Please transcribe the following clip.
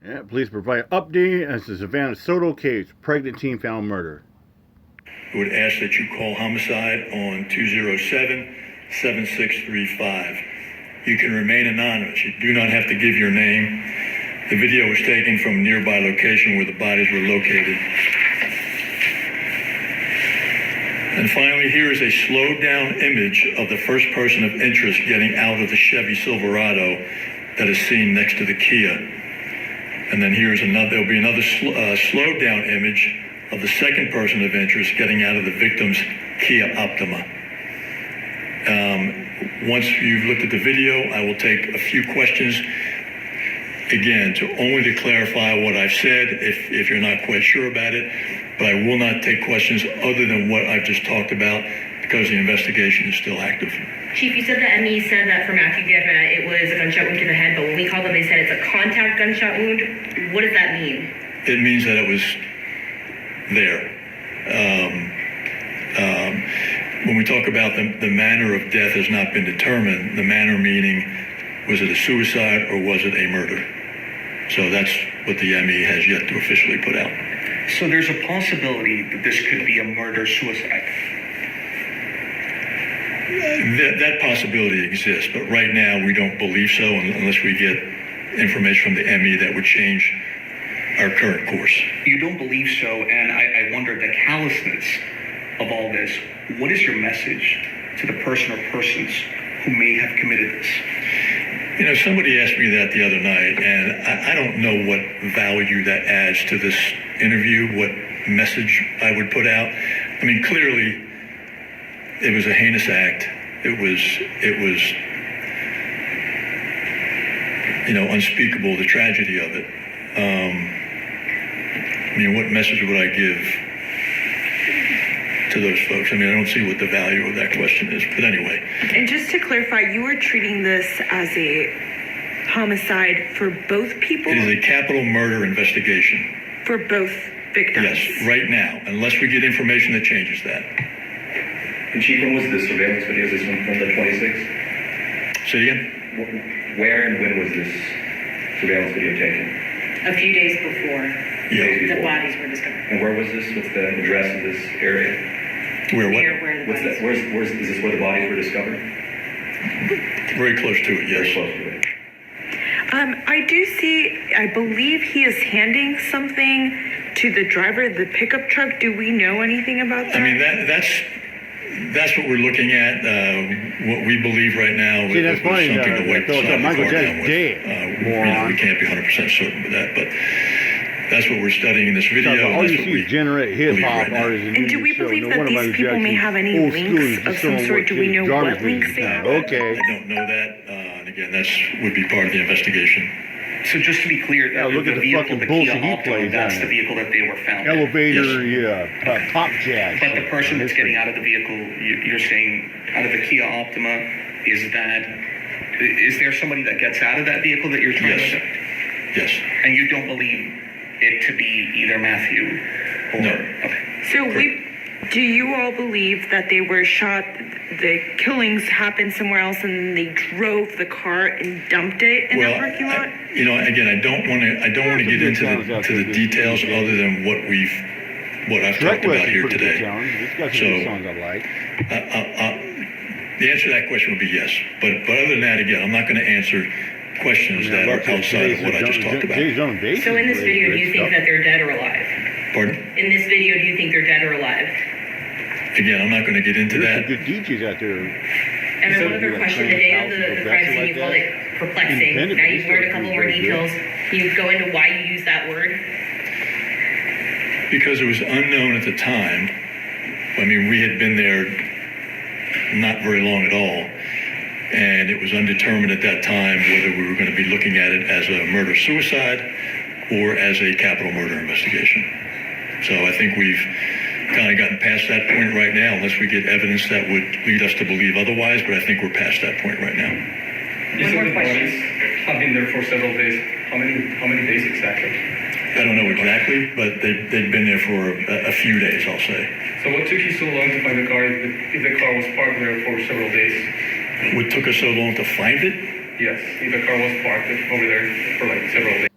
Yeah, police provide update as the Savanah Soto case, pregnant teen found murder. I would ask that you call homicide on 207-7635. You can remain anonymous. You do not have to give your name. The video was taken from a nearby location where the bodies were located. And finally, here is a slowed down image of the first person of interest getting out of the Chevy Silverado that is seen next to the Kia. And then there'll be another slowed down image of the second person of interest getting out of the victim's Kia Optima. Once you've looked at the video, I will take a few questions. Again, only to clarify what I've said, if you're not quite sure about it, but I will not take questions other than what I've just talked about because the investigation is still active. Chief, you said that ME said that for Matthew Guerra, it was a gunshot wound to the head, but when we called them, they said it's a contact gunshot wound. What does that mean? It means that it was there. When we talk about the manner of death has not been determined, the manner meaning, was it a suicide or was it a murder? So that's what the ME has yet to officially put out. So there's a possibility that this could be a murder-suicide? That possibility exists, but right now we don't believe so unless we get information from the ME that would change our current course. You don't believe so, and I wonder the callousness of all this. What is your message to the person or persons who may have committed this? You know, somebody asked me that the other night, and I don't know what value that adds to this interview, what message I would put out. I mean, clearly, it was a heinous act. It was, you know, unspeakable, the tragedy of it. I mean, what message would I give to those folks? I mean, I don't see what the value of that question is, but anyway. And just to clarify, you were treating this as a homicide for both people? It is a capital murder investigation. For both victims? Yes, right now, unless we get information that changes that. And Chief, when was this surveillance video? Is this one from the 26th? Say it again? Where and when was this surveillance video taken? A few days before Yeah. the bodies were discovered. And where was this? What's the address of this area? Where what? Near where the What's bodies that? Is this where the bodies were discovered? Very close to it, Very yes. close to it. I believe he is handing something to the driver of the pickup truck. Do we know anything about that? I mean, that's what we're looking at. What we believe right now See, that's was funny, something to wipe the Phil, side of the Michael car Jack's down with. dead, You know, moron. we can't be 100% certain with that, but that's what we're studying in this video. All That's you what see we is generate hip believe hop right now. artists. And do we believe that these people may have any links of some sort? Do we know what links they have? Okay. I don't know that. And again, would be part of the investigation. So just to be clear, look at the vehicle, fucking the bullshit Kia he Optima, plays that's on the it. vehicle that they were found in. Elevator, Yes. yeah, pop jazz. But the person that's getting out of the vehicle, you're saying out of the Kia Optima, is there somebody that gets out of that vehicle that you're trying Yes. to? Yes. And you don't believe it to be either Matthew or? No. Okay. So do you all believe that they were shot, the killings happened somewhere else and they drove the car and dumped it in the parking lot? You know, again, I don't want to get into the details other than what I've talked about here today. It's got So, some songs I like. The answer to that question would be yes. But other than that, again, I'm not going to answer questions that are outside of what I just talked about. So in this video, do you think that they're dead or alive? Pardon? In this video, do you think they're dead or alive? Again, I'm not going to get into There's some that. good DJs out there. And then one other question, the day of the crime scene, you called it perplexing. Now you've learned a couple more details. Can you go into why you use that word? Because it was unknown at the time. I mean, we had been there not very long at all. And it was undetermined at that time whether we were going to be looking at it as a murder-suicide or as a capital murder investigation. So I think we've kind of gotten past that point right now, unless we get evidence that would lead us to believe otherwise, but I think we're past that point right now. You said the bodies have been there for several days. How many days exactly? I don't know exactly, but they've been there for a few days, I'll say. So what took you so long to find the car if the car was parked there for several days? What took us so long to find it? Yes, if the car was parked over there for like several days.